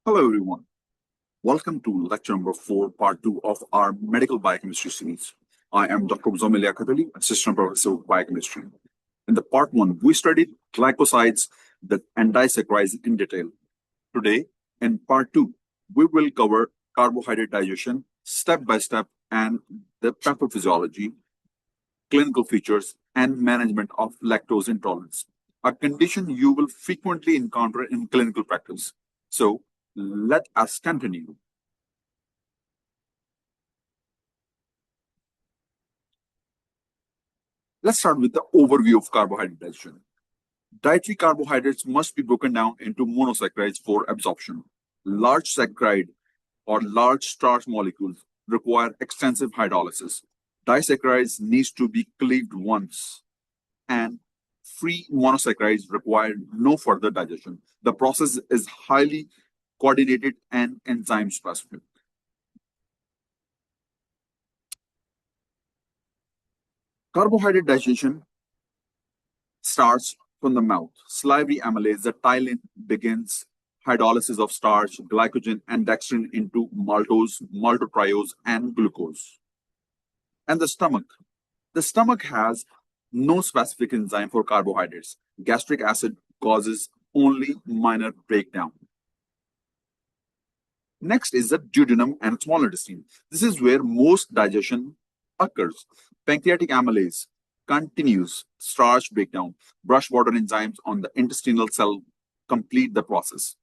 Hello, everyone. Welcome to lecture number 4, part 2 of our medical biochemistry series. I am Dr. Muzamil Liaqat Ali, assistant professor of biochemistry. In the part 1, we studied glycosides and disaccharides in detail. Today, in part 2, we will cover carbohydrate digestion step by step and the pathophysiology, clinical features, and management of lactose intolerance, a condition you will frequently encounter in clinical practice. So, let us continue. Let's start with the overview of carbohydrate digestion. Dietary carbohydrates must be broken down into monosaccharides for absorption. Large saccharide or large starch molecules require extensive hydrolysis. Disaccharides needs to be cleaved once, and free monosaccharides require no further digestion. The process is highly coordinated and enzyme specific. Carbohydrate digestion starts from the mouth. Salivary amylase, the ptyalin, begins hydrolysis of starch, glycogen, and dextrin into maltose, maltotriose, and glucose. And the stomach. The stomach has no specific enzyme for carbohydrates. Gastric acid causes only minor breakdown. Next is the duodenum and small intestine. This is where most digestion occurs. Pancreatic amylase continues starch breakdown. Brush water enzymes on the intestinal cell complete the process.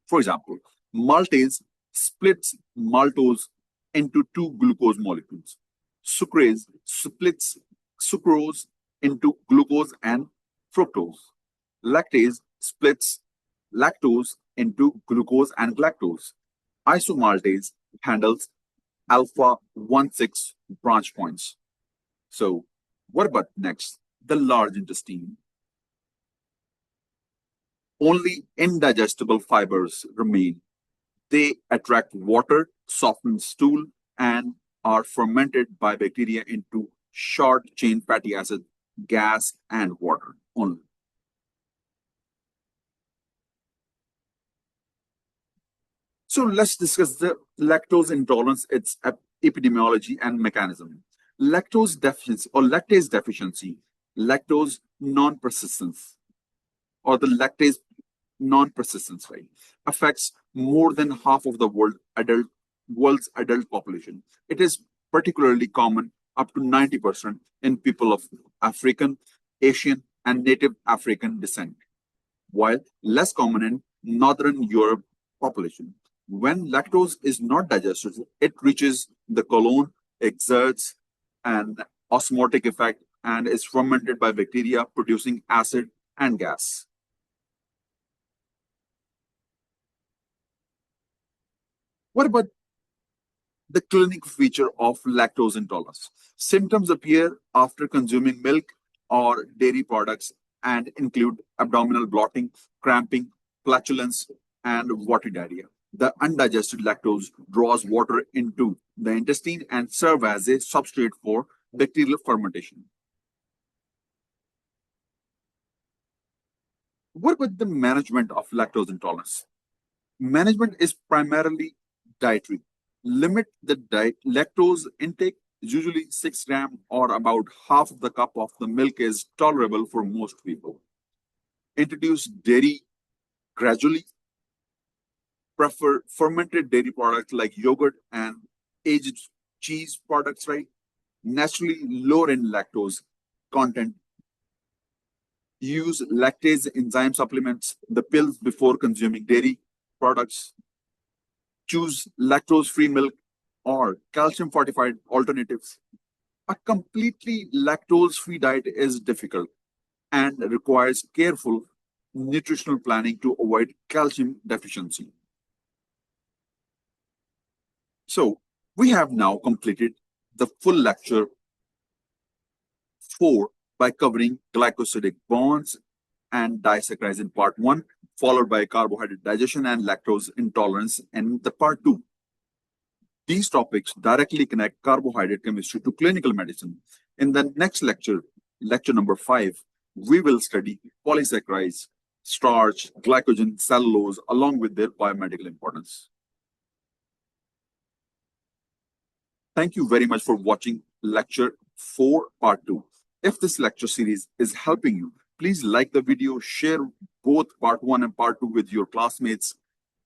For example, maltase splits maltose into two glucose molecules. Sucrase splits sucrose into glucose and fructose. Lactase splits lactose into glucose and galactose. Isomaltase handles alpha 1,6 branch points. So, what about next? The large intestine. Only indigestible fibers remain. They attract water, soften stool, and are fermented by bacteria into short chain fatty acid, gas, and water only. So let's discuss the lactose intolerance, its epidemiology and mechanism. Lactose deficiency or lactase deficiency, lactose non-persistence, or the lactase non-persistence rate, affects more than half of the world's adult population. It is particularly common, up to 90%, in people of African, Asian, and Native African descent, while less common in Northern Europe population. When lactose is not digested, it reaches the colon, exerts an osmotic effect, and is fermented by bacteria, producing acid and gas. What about the clinical feature of lactose intolerance? Symptoms appear after consuming milk or dairy products and include abdominal bloating, cramping, flatulence, and watery diarrhea. The undigested lactose draws water into the intestine and serves as a substrate for bacterial fermentation. What about the management of lactose intolerance? Management is primarily dietary. Limit the lactose intake. Usually 6 grams or about half of the cup of the milk is tolerable for most people. Introduce dairy gradually. Prefer fermented dairy products like yogurt and aged cheese products, right? Naturally lower in lactose content. Use lactase enzyme supplements, the pills, before consuming dairy products. Choose lactose-free milk or calcium-fortified alternatives. A completely lactose-free diet is difficult and requires careful nutritional planning to avoid calcium deficiency. So, we have now completed the full lecture 4 by covering glycosidic bonds and disaccharides in part 1, followed by carbohydrate digestion and lactose intolerance in the part 2. These topics directly connect carbohydrate chemistry to clinical medicine. In the next lecture, lecture number 5, we will study polysaccharides, starch, glycogen, cellulose, along with their biomedical importance. Thank you very much for watching lecture 4 part 2. If this lecture series is helping you, please like the video, share both part 1 and part 2 with your classmates,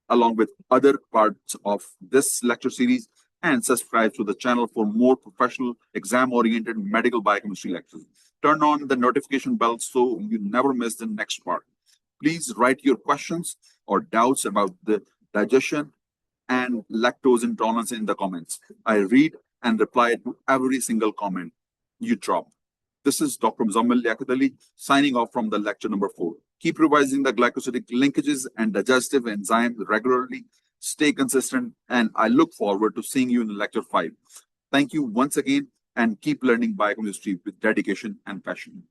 along with other parts of this lecture series, and subscribe to the channel for more professional, exam-oriented medical biochemistry lectures. Turn on the notification bell so you never miss the next part. Please write your questions or doubts about the digestion and lactose intolerance in the comments. I read and reply to every single comment you drop. This is Dr. Muzamil Liaqat Ali signing off from the lecture number 4. Keep revising the glycosidic linkages and digestive enzymes regularly. Stay consistent, and I look forward to seeing you in lecture 5. Thank you once again, and keep learning biochemistry with dedication and passion.